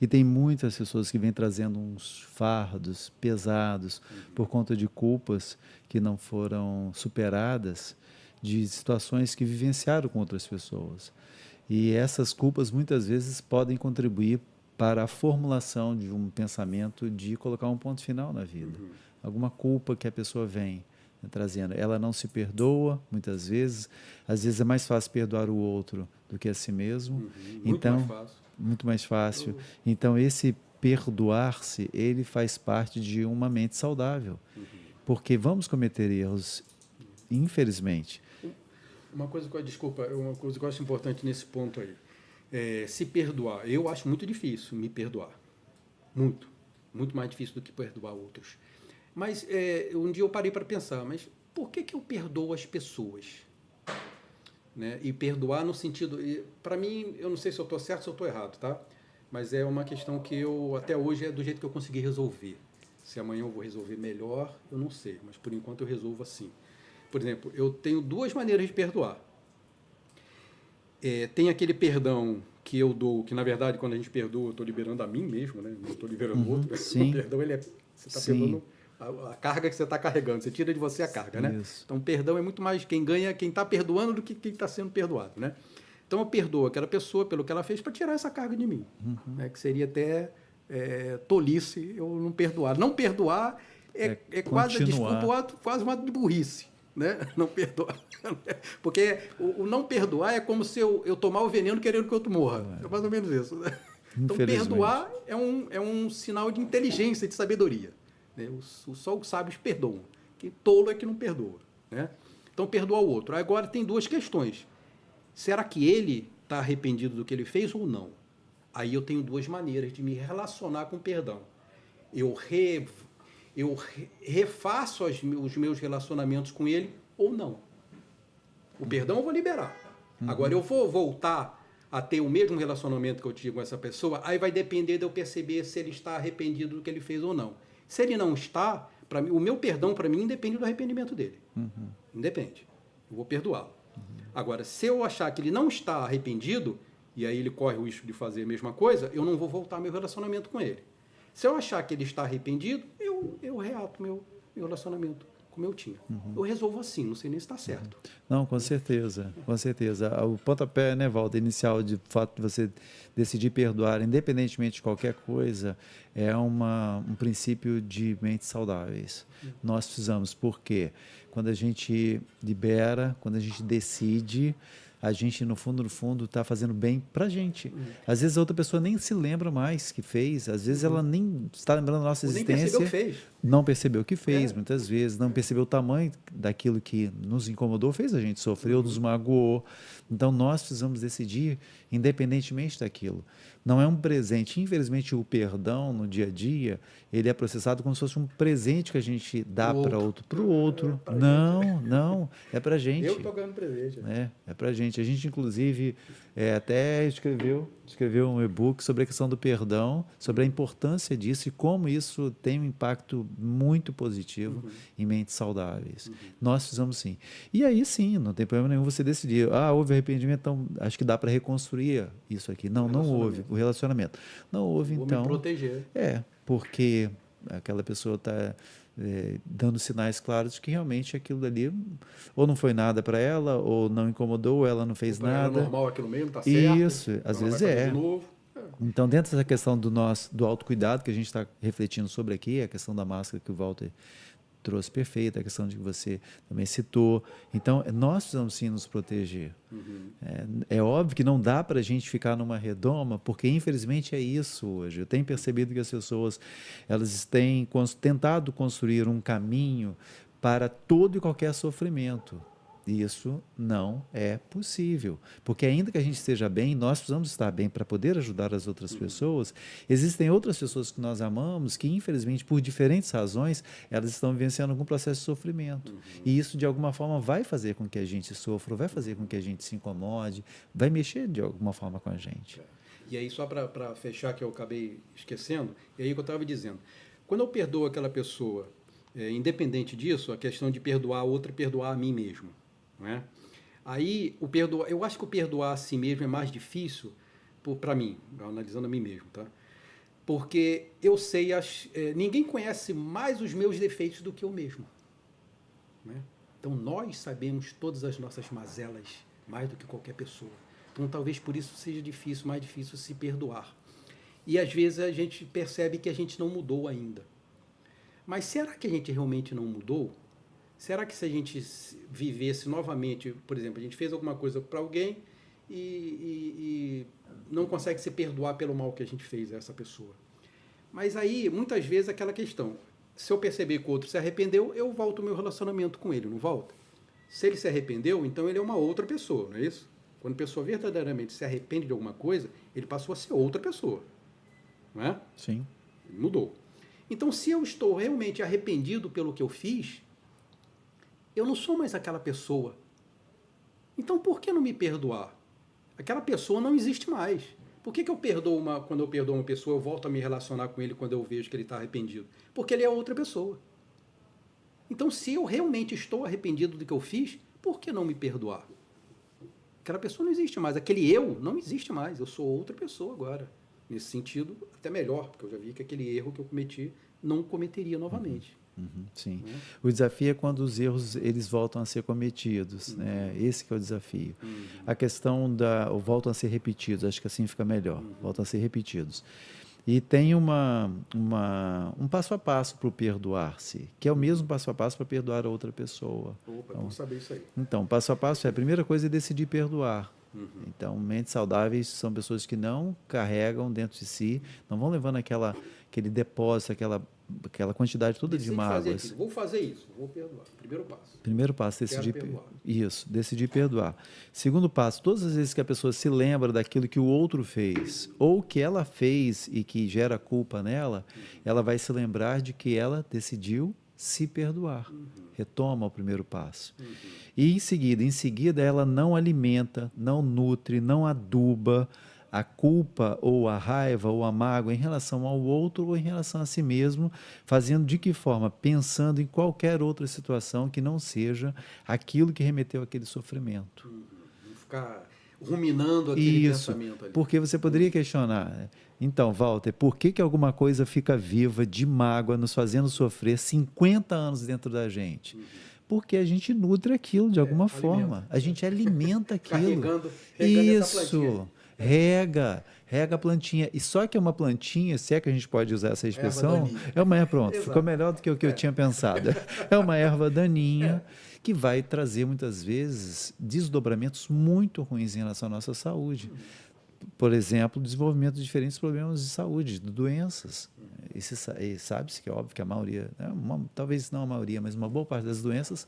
E tem muitas pessoas que vêm trazendo uns fardos pesados por conta de culpas que não foram superadas, de situações que vivenciaram com outras pessoas. E essas culpas muitas vezes podem contribuir para a formulação de um pensamento de colocar um ponto final na vida. Alguma culpa que a pessoa vem, né, trazendo. Ela não se perdoa, muitas vezes. Às vezes é mais fácil perdoar o outro do que a si mesmo. Muito mais Então, fácil. muito mais fácil. Então, esse perdoar-se, ele faz parte de uma mente saudável. Porque vamos cometer erros, infelizmente. Uma coisa que eu, desculpa, uma coisa que eu acho importante nesse ponto aí. Se perdoar. Eu acho muito difícil me perdoar. Muito. Muito mais difícil do que perdoar outros. Mas um dia eu parei para pensar, mas por que eu perdoo as pessoas? Né? E perdoar no sentido... Para mim, eu não sei se eu estou certo ou se eu estou errado, tá? Mas é uma questão que eu, até hoje, é do jeito que eu consegui resolver. Se amanhã eu vou resolver melhor, eu não sei. Mas por enquanto eu resolvo assim. Por exemplo, eu tenho duas maneiras de perdoar. Tem aquele perdão que eu dou, que na verdade quando a gente perdoa, eu estou liberando a mim mesmo, né? Não estou liberando o outro. O Sim, perdão, você está sim, perdoando a carga que você está carregando, você tira de você a carga, né? isso. Então, perdão é muito mais quem ganha, quem está perdoando do que quem está sendo perdoado, né? Então, eu perdoo aquela pessoa pelo que ela fez para tirar essa carga de mim, né? Que seria até tolice eu não perdoar. Não perdoar é quase, desculpa o Continuar. ato, quase uma de burrice, né? Não perdoar. Porque o não perdoar é como se eu tomar o veneno querendo que o outro morra. É mais ou menos isso, né? Então, Infelizmente. perdoar é um sinal de inteligência, de sabedoria. Né? Só os sábios perdoam. Quem tolo é que não perdoa. Né? Então, perdoa o outro. Agora, tem duas questões. Será que ele está arrependido do que ele fez ou não? Aí eu tenho duas maneiras de me relacionar com o perdão. Eu refaço os meus relacionamentos com ele ou não. O perdão eu vou liberar. Agora, eu vou voltar a ter o mesmo relacionamento que eu tive com essa pessoa, aí vai depender de eu perceber se ele está arrependido do que ele fez ou não. Se ele não está, mim, o meu perdão para mim independe do arrependimento dele. Independe. Eu vou perdoá-lo. Agora, se eu achar que ele não está arrependido, e aí ele corre o risco de fazer a mesma coisa, eu não vou voltar meu relacionamento com ele. Se eu achar que ele está arrependido, eu reato meu relacionamento como eu tinha. Eu resolvo assim, não sei nem se está certo. Não, com certeza, com certeza. O pontapé, né, Walter, inicial de fato de você decidir perdoar, independentemente de qualquer coisa, é um princípio de mentes saudáveis. Nós precisamos, porque quando a gente libera, quando a gente decide, a gente, no fundo, está fazendo bem para a gente. Às vezes a outra pessoa nem se lembra mais que fez, às vezes ela nem está lembrando da nossa Ou nem percebeu o que existência, fez. não percebeu o que fez, É. muitas vezes, não percebeu o tamanho daquilo que nos incomodou, fez a gente sofrer ou nos magoou. Então, nós precisamos decidir, independentemente daquilo. Não é um presente. Infelizmente, o perdão no dia a dia, ele é processado como se fosse um presente que a gente dá para outro. Para o outro. Pra gente. Não, não, é para a Eu gente. tô ganhando presente. É para a gente. A gente, inclusive, até escreveu um e-book sobre a questão do perdão, sobre a importância disso e como isso tem um impacto muito positivo em mentes saudáveis. Nós precisamos sim. E aí sim, não tem problema nenhum você decidir, houve arrependimento, então acho que dá para reconstruir isso aqui. Não, não houve o relacionamento. Não houve, Vou me então. proteger. Porque aquela pessoa está dando sinais claros de que realmente aquilo dali ou não foi nada para ela, ou não incomodou, ou ela não Ou fez para ela é nada. normal aquilo mesmo, tá certo. Isso, às Então ela vai vezes fazer de é. novo. Então, dentro dessa questão do autocuidado que a gente está refletindo sobre aqui, a questão da máscara que o Walter trouxe perfeita, a questão de que você também citou. Então, nós precisamos sim nos proteger. É óbvio que não dá para a gente ficar numa redoma, porque infelizmente é isso hoje. Eu tenho percebido que as pessoas elas têm tentado construir um caminho para todo e qualquer sofrimento. Isso não é possível, porque ainda que a gente esteja bem, nós precisamos estar bem para poder ajudar as outras pessoas. Existem outras pessoas que nós amamos que, infelizmente, por diferentes razões, elas estão vivenciando algum processo de sofrimento. E isso, de alguma forma, vai fazer com que a gente sofra, vai fazer com que a gente se incomode, vai mexer de alguma forma com a gente. E aí, só para fechar, que eu acabei esquecendo, é aí que eu estava dizendo. Quando eu perdoo aquela pessoa, independente disso, a questão de perdoar a outra é perdoar a mim mesmo. Não é? Aí, eu acho que o perdoar a si mesmo é mais difícil para mim, analisando a mim mesmo. Tá? Porque eu sei, ninguém conhece mais os meus defeitos do que eu mesmo. Né? Então nós sabemos todas as nossas mazelas mais do que qualquer pessoa. Então talvez por isso seja difícil, mais difícil se perdoar. E às vezes a gente percebe que a gente não mudou ainda. Mas será que a gente realmente não mudou? Será que se a gente vivesse novamente, por exemplo, a gente fez alguma coisa para alguém e não consegue se perdoar pelo mal que a gente fez a essa pessoa? Mas aí, muitas vezes, aquela questão, se eu perceber que o outro se arrependeu, eu volto o meu relacionamento com ele, não volta? Se ele se arrependeu, então ele é uma outra pessoa, não é isso? Quando a pessoa verdadeiramente se arrepende de alguma coisa, ele passou a ser outra pessoa, não é? Sim. Ele mudou. Então, se eu estou realmente arrependido pelo que eu fiz, eu não sou mais aquela pessoa. Então, por que não me perdoar? Aquela pessoa não existe mais. Por que eu perdoo quando eu perdoo uma pessoa, eu volto a me relacionar com ele quando eu vejo que ele está arrependido? Porque ele é outra pessoa. Então, se eu realmente estou arrependido do que eu fiz, por que não me perdoar? Aquela pessoa não existe mais. Aquele eu não existe mais. Eu sou outra pessoa agora. Nesse sentido, até melhor, porque eu já vi que aquele erro que eu cometi não cometeria novamente. Sim. O desafio é quando os erros eles voltam a ser cometidos, né? Esse que é o desafio. A questão voltam a ser repetidos, acho que assim fica melhor. Voltam a ser repetidos. E tem um passo a passo para o perdoar-se, que é o mesmo passo a passo para perdoar a outra pessoa. Opa, vamos saber isso aí. Então, passo a passo a primeira coisa é decidir perdoar. Então, mentes saudáveis são pessoas que não carregam dentro de si, não vão levando aquele depósito, aquela quantidade toda de mágoas. Vou fazer isso, vou perdoar. Primeiro passo. Primeiro passo, decidir perdoar. Isso, decidir perdoar. Segundo passo, todas as vezes que a pessoa se lembra daquilo que o outro fez, ou que ela fez e que gera culpa nela, ela vai se lembrar de que ela decidiu se perdoar. Retoma o primeiro passo. E em seguida ela não alimenta, não nutre, não aduba a culpa ou a raiva ou a mágoa em relação ao outro ou em relação a si mesmo, fazendo de que forma? Pensando em qualquer outra situação que não seja aquilo que remeteu àquele sofrimento. Não ficar ruminando aquele pensamento ali. Porque você poderia questionar, então, Walter, por que alguma coisa fica viva de mágoa, nos fazendo sofrer 50 anos dentro da gente? Porque a gente nutre aquilo de alguma forma. A gente alimenta aquilo. Regando Isso. essa plantinha. Rega a plantinha. E só que é uma plantinha, se é que a gente pode usar essa expressão, é uma erva, pronto, ficou melhor do que o que eu tinha pensado. É uma erva daninha que vai trazer muitas vezes desdobramentos muito ruins em relação à nossa saúde. Por exemplo, o desenvolvimento de diferentes problemas de saúde, de doenças. E sabe-se que é óbvio que a maioria, talvez não a maioria, mas uma boa parte das doenças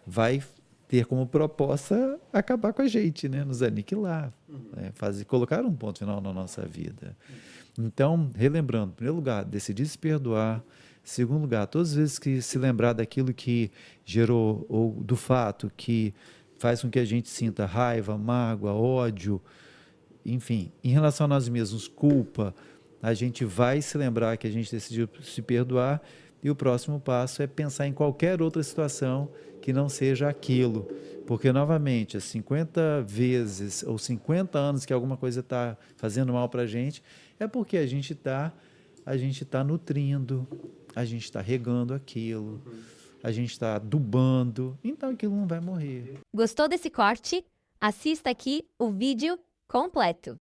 vai ter como proposta acabar com a gente, né? Nos aniquilar, colocar um ponto final na nossa vida. Então, relembrando, em primeiro lugar, decidir se perdoar. Segundo lugar, todas as vezes que se lembrar daquilo que gerou, ou do fato que faz com que a gente sinta raiva, mágoa, ódio, enfim, em relação a nós mesmos, culpa, a gente vai se lembrar que a gente decidiu se perdoar, e o próximo passo é pensar em qualquer outra situação que não seja aquilo. Porque, novamente, as 50 vezes ou 50 anos que alguma coisa está fazendo mal para a gente, é porque a gente está nutrindo, a gente está regando aquilo, a gente está adubando, então aquilo não vai morrer. Gostou desse corte? Assista aqui o vídeo completo.